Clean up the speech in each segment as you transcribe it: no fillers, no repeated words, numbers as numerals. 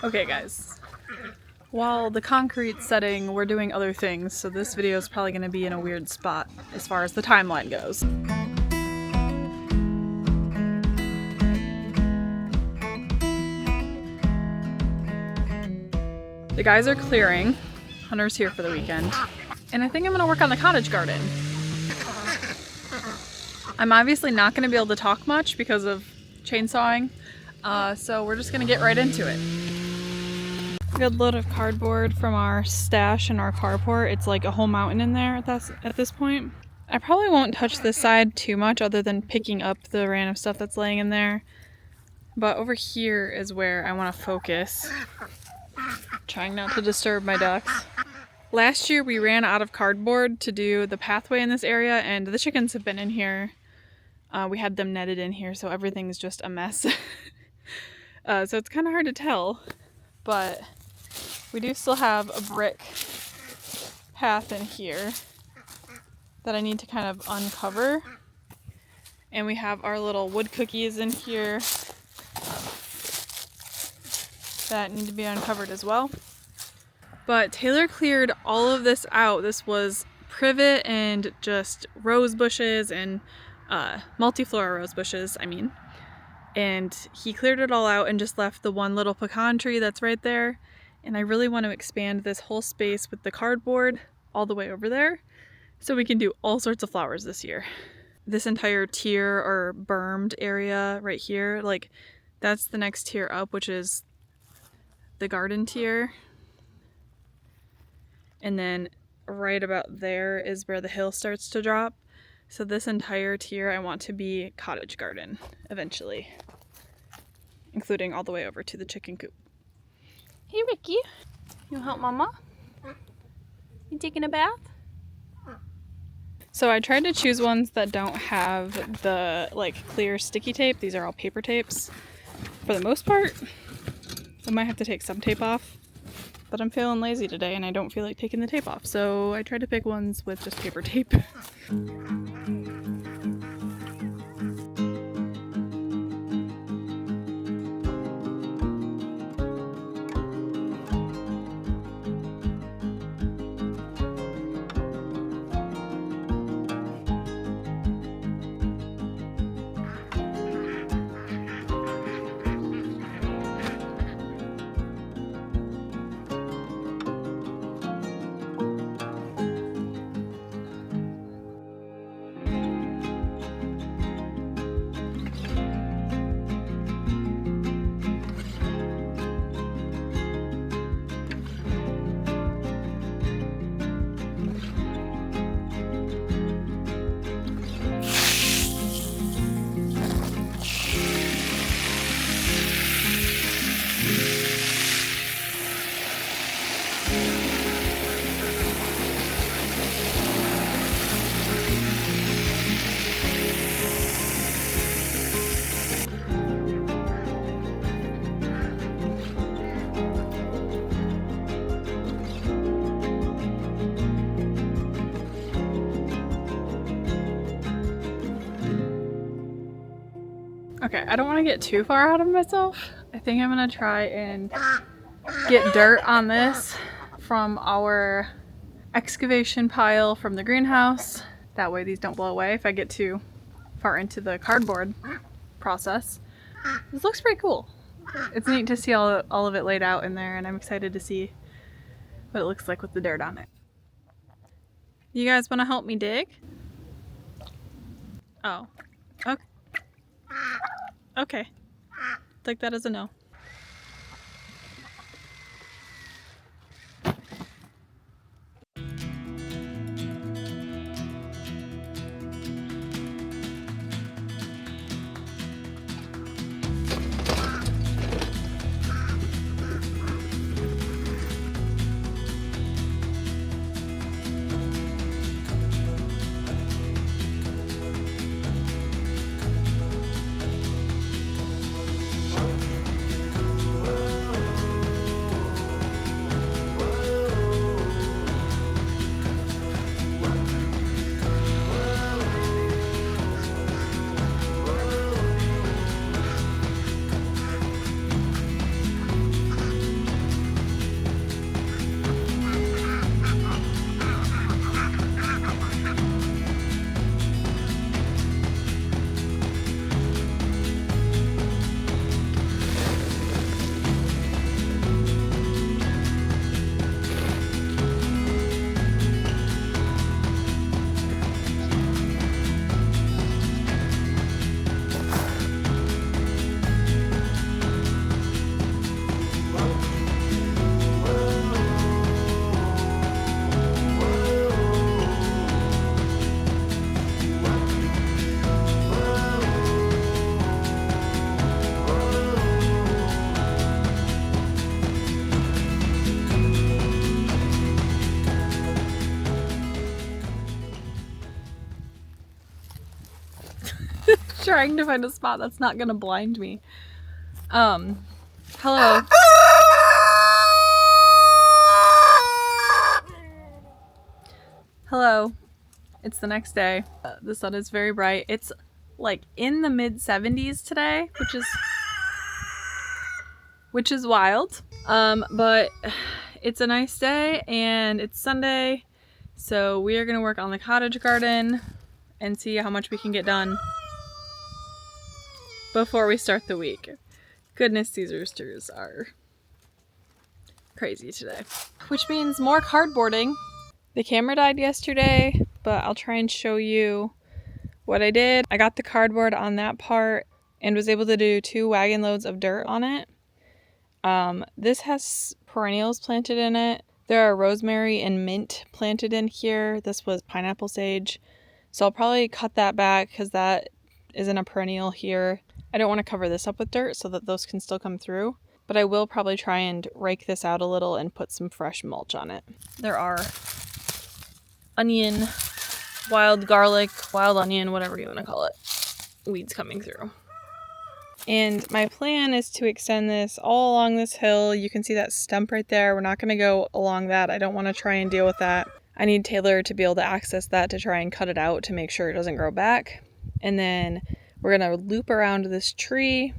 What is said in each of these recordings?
Okay guys, while the concrete's setting, we're doing other things, so this video is probably going to be in a weird spot as far as the timeline goes. The guys are clearing, Hunter's here for the weekend, and I think I'm going to work on the cottage garden. I'm obviously not going to be able to talk much because of chainsawing, so we're just going to get right into it. Good load of cardboard from our stash in our carport. It's like a whole mountain in there at this point. I probably won't touch this side too much other than picking up the random stuff that's laying in there. But over here is where I want to focus. Trying not to disturb my ducks. Last year we ran out of cardboard to do the pathway in this area, and the chickens have been in here. We had them netted in here, so everything's just a mess. So it's kind of hard to tell, but we do still have a brick path in here that I need to kind of uncover. And we have our little wood cookies in here that need to be uncovered as well. But Taylor cleared all of this out. This was privet and just rose bushes and multiflora rose bushes, and he cleared it all out and just left the one little pecan tree that's right there. And I really want to expand this whole space with the cardboard all the way over there so we can do all sorts of flowers this year. This entire tier or bermed area right here, like that's the next tier up, which is the garden tier. And then right about there is where the hill starts to drop. So this entire tier I want to be cottage garden eventually, including all the way over to the chicken coop. Hey Ricky, you help Mama? You taking a bath? So I tried to choose ones that don't have the clear sticky tape. These are all paper tapes for the most part. I might have to take some tape off, but I'm feeling lazy today and I don't feel like taking the tape off. So I tried to pick ones with just paper tape. Okay, I don't want to get too far out of myself. I think I'm going to try and get dirt on this from our excavation pile from the greenhouse. That way these don't blow away if I get too far into the cardboard process. This looks pretty cool. It's neat to see all of it laid out in there, and I'm excited to see what it looks like with the dirt on it. You guys want to help me dig? Oh, okay. Okay, take that as a no. trying to find a spot that's not gonna blind me. Hello. Hello. It's the next day. The sun is very bright. It's like in the mid 70s today, which is wild. But it's a nice day and it's Sunday. So we are gonna work on the cottage garden and see how much we can get done before we start the week. Goodness, these roosters are crazy today. Which means more cardboarding. The camera died yesterday, but I'll try and show you what I did. I got the cardboard on that part and was able to do 2 wagon loads of dirt on it. This has perennials planted in it. There are rosemary and mint planted in here. This was pineapple sage. So I'll probably cut that back because that isn't a perennial here. I don't want to cover this up with dirt so that those can still come through. But I will probably try and rake this out a little and put some fresh mulch on it. There are onion, wild garlic, wild onion, whatever you want to call it, weeds coming through. And my plan is to extend this all along this hill. You can see that stump right there. We're not going to go along that. I don't want to try and deal with that. I need Taylor to be able to access that to try and cut it out to make sure it doesn't grow back. And then we're going to loop around this tree,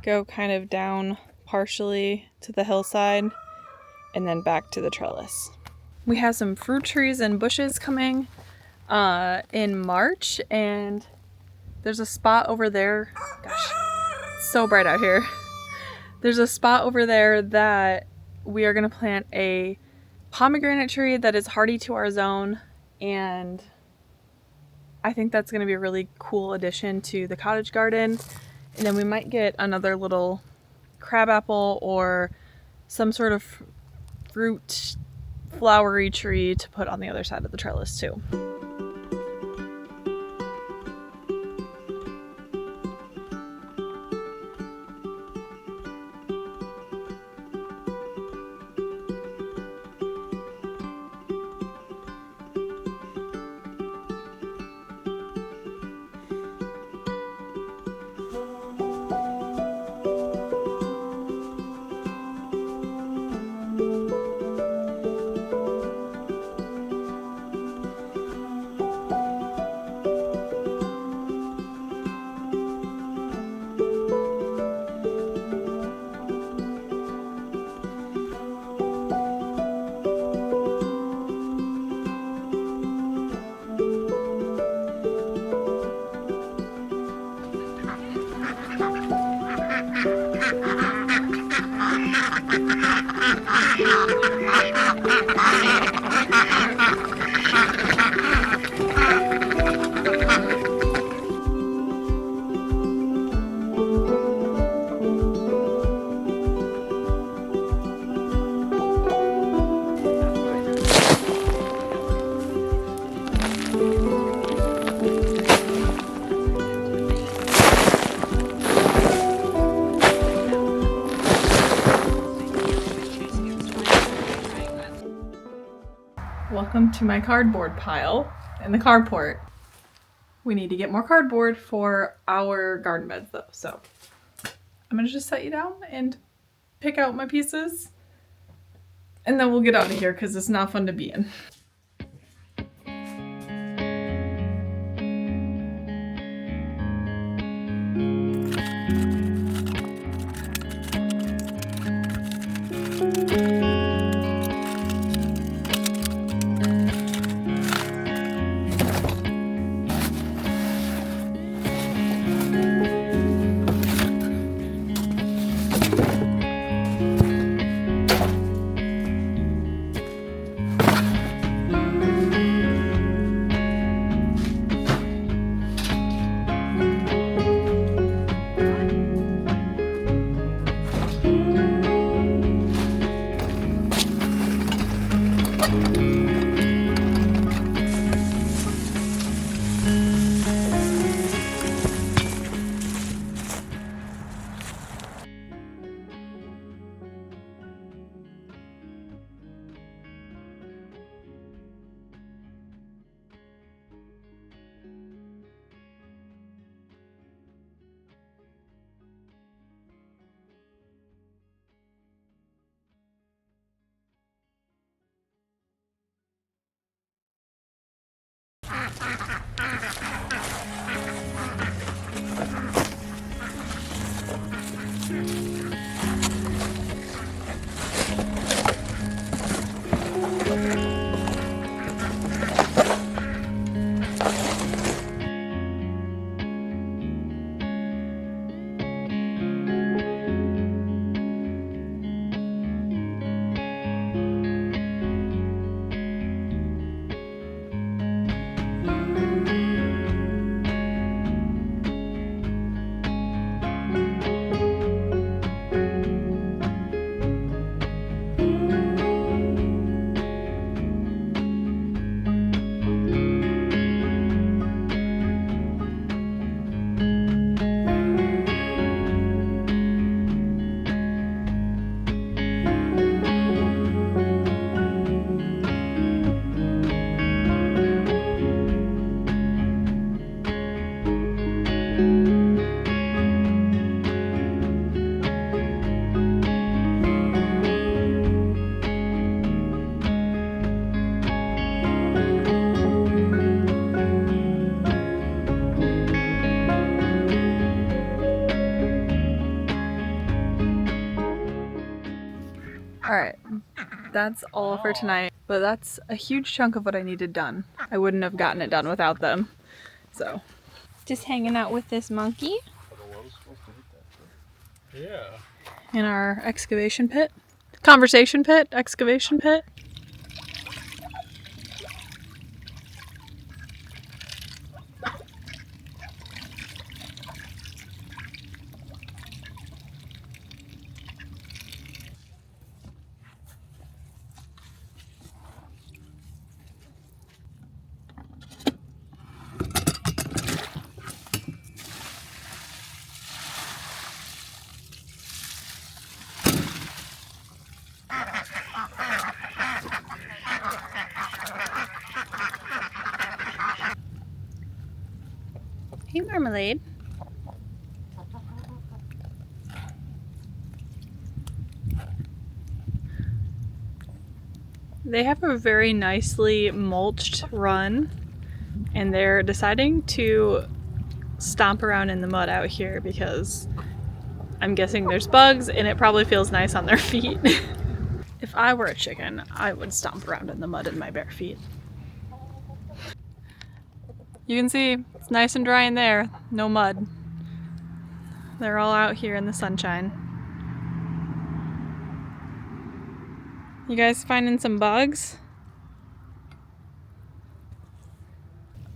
go kind of down partially to the hillside, and then back to the trellis. We have some fruit trees and bushes coming in March, and there's a spot over there. Gosh, it's so bright out here. There's a spot over there that we are going to plant a pomegranate tree that is hardy to our zone, and I think that's going to be a really cool addition to the cottage garden. And then we might get another little crabapple or some sort of fruit flowery tree to put on the other side of the trellis too. Welcome to my cardboard pile in the carport. We need to get more cardboard for our garden beds though, so I'm gonna just set you down and pick out my pieces and then we'll get out of here because it's not fun to be in. Alright, that's all for tonight, but that's a huge chunk of what I needed done. I wouldn't have gotten it done without them, so. Just hanging out with this monkey. Yeah. In our excavation pit. Conversation pit? Excavation pit? Hey, Marmalade. They have a very nicely mulched run, and they're deciding to stomp around in the mud out here because I'm guessing there's bugs and it probably feels nice on their feet. If I were a chicken, I would stomp around in the mud in my bare feet. You can see it's nice and dry in there, no mud. They're all out here in the sunshine. You guys finding some bugs?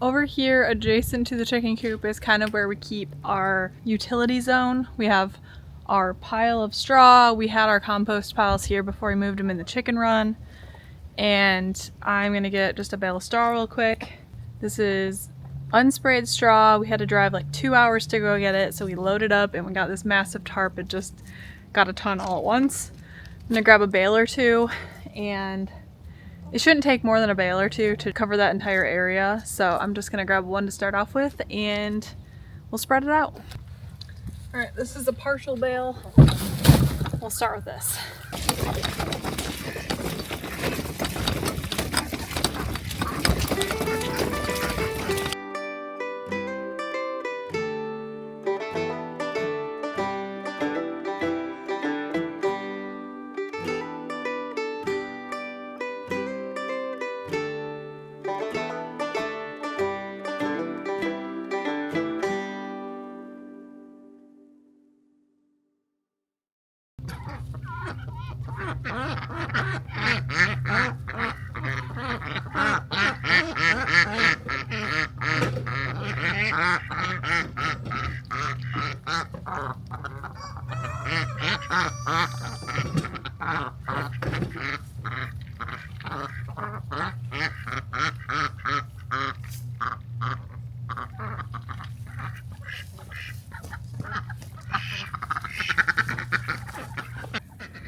Over here adjacent to the chicken coop is kind of where we keep our utility zone. We have our pile of straw. We had our compost piles here before we moved them in the chicken run. And I'm gonna get just a bale of straw real quick. This is unsprayed straw. We had to drive like 2 hours to go get it, so we loaded up and we got this massive tarp. It just got a ton all at once. I'm gonna grab a bale or two, and it shouldn't take more than a bale or two to cover that entire area, so I'm just gonna grab one to start off with and we'll spread it out. Alright, this is a partial bale. We'll start with this.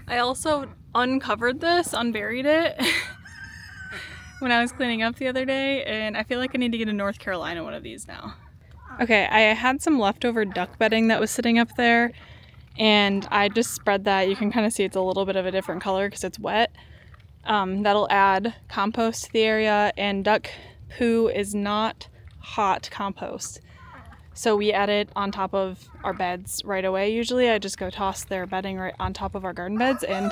I also uncovered this, unburied it when I was cleaning up the other day, and I feel like I need to get a North Carolina one of these now. Okay, I had some leftover duck bedding that was sitting up there, and I just spread that. You can kind of see it's a little bit of a different color because it's wet. That'll add compost to the area, and duck poo is not hot compost. So we add it on top of our beds right away. Usually I just go toss their bedding right on top of our garden beds, and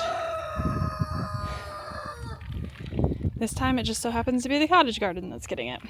this time it just so happens to be the cottage garden that's getting it.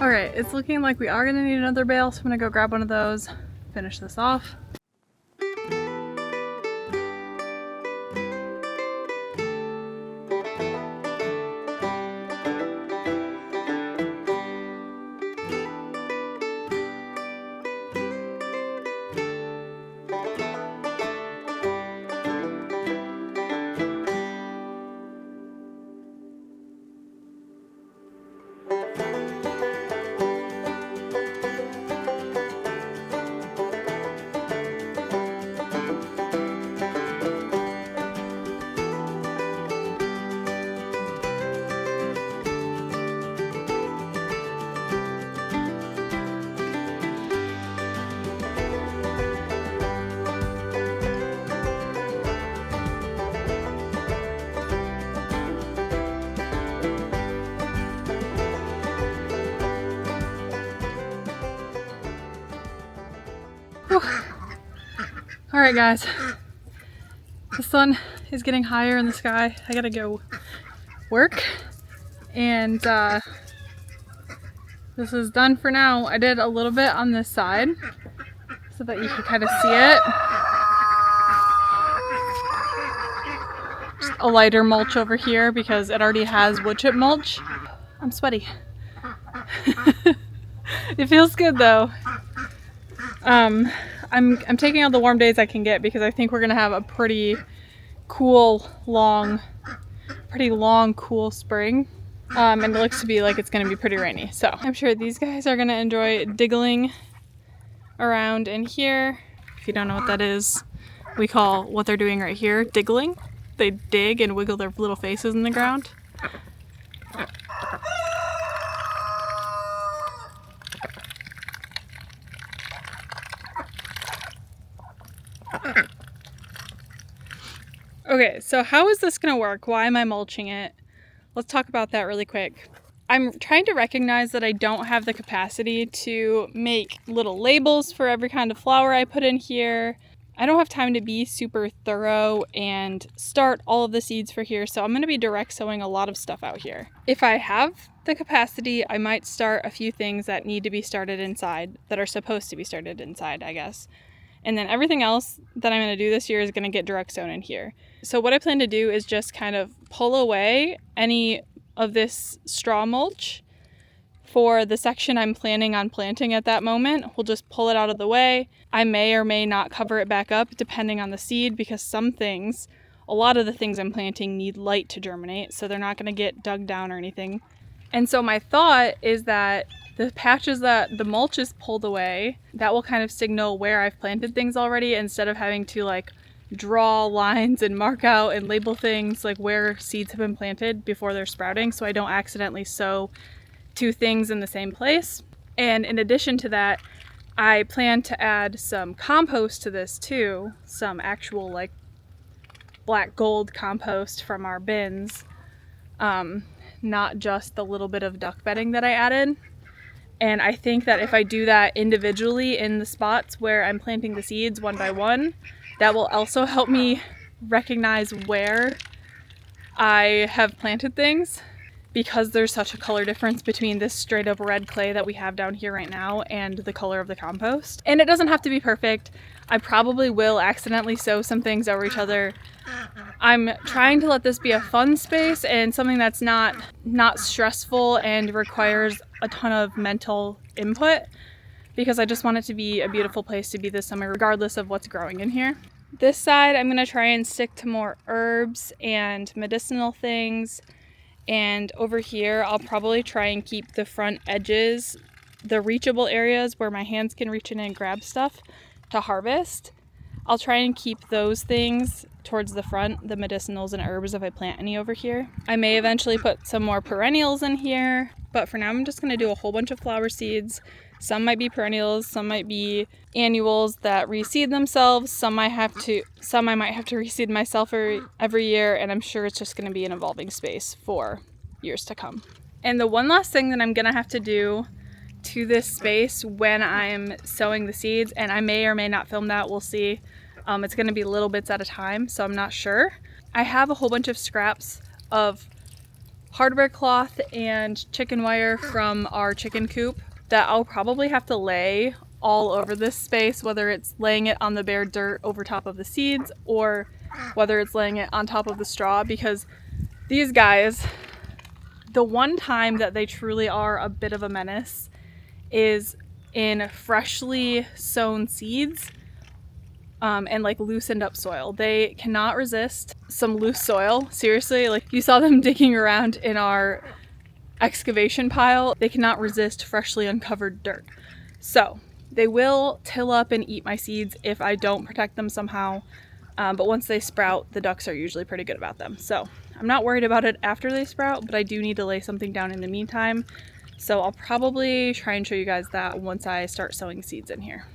Alright, it's looking like we are going to need another bale, so I'm going to go grab one of those, finish this off. All right, guys. The sun is getting higher in the sky. I gotta go work. And this is done for now. I did a little bit on this side so that you can kind of see it. Just a lighter mulch over here because it already has wood chip mulch. I'm sweaty. It feels good though. I'm taking all the warm days I can get because I think we're gonna have a pretty long, cool spring. And it looks to be like it's gonna be pretty rainy. So I'm sure these guys are gonna enjoy diggling around in here. If you don't know what that is, we call what they're doing right here diggling. They dig and wiggle their little faces in the ground. Okay, so how is this gonna work? Why am I mulching it? Let's talk about that really quick. I'm trying to recognize that I don't have the capacity to make little labels for every kind of flower I put in here. I don't have time to be super thorough and start all of the seeds for here, so I'm gonna be direct sowing a lot of stuff out here. If I have the capacity, I might start a few things that need to be started inside, that are supposed to be started inside, I guess. And then everything else that I'm going to do this year is going to get direct sown in here. So what I plan to do is just kind of pull away any of this straw mulch for the section I'm planning on planting at that moment. We'll just pull it out of the way. I may or may not cover it back up depending on the seed because some things, a lot of the things I'm planting need light to germinate, so they're not going to get dug down or anything. And so my thought is that the patches that the mulch is pulled away, that will kind of signal where I've planted things already instead of having to like draw lines and mark out and label things like where seeds have been planted before they're sprouting so I don't accidentally sow two things in the same place. And in addition to that, I plan to add some compost to this too, some actual like black gold compost from our bins, not just the little bit of duck bedding that I added. And I think that if I do that individually in the spots where I'm planting the seeds one by one, that will also help me recognize where I have planted things, because there's such a color difference between this straight up red clay that we have down here right now and the color of the compost. And it doesn't have to be perfect. I probably will accidentally sow some things over each other. I'm trying to let this be a fun space and something that's not stressful and requires a ton of mental input, because I just want it to be a beautiful place to be this summer regardless of what's growing in here. This side I'm going to try and stick to more herbs and medicinal things, and over here I'll probably try and keep the front edges, the reachable areas where my hands can reach in and grab stuff to harvest. I'll try and keep those things towards the front, the medicinals and herbs, if I plant any over here. I may eventually put some more perennials in here, but for now I'm just going to do a whole bunch of flower seeds. Some might be perennials, some might be annuals that reseed themselves, some I might have to reseed myself every year, and I'm sure it's just going to be an evolving space for years to come. And the one last thing that I'm going to have to do to this space when I'm sowing the seeds, and I may or may not film that, we'll see. It's going to be little bits at a time, so I'm not sure. I have a whole bunch of scraps of hardware cloth and chicken wire from our chicken coop that I'll probably have to lay all over this space, whether it's laying it on the bare dirt over top of the seeds or whether it's laying it on top of the straw, because these guys, the one time that they truly are a bit of a menace is in freshly sown seeds and like loosened up soil. They cannot resist some loose soil. Seriously, like you saw them digging around in our excavation pile. They cannot resist freshly uncovered dirt. So they will till up and eat my seeds if I don't protect them somehow. But once they sprout, the ducks are usually pretty good about them. So I'm not worried about it after they sprout, but I do need to lay something down in the meantime. So I'll probably try and show you guys that once I start sowing seeds in here.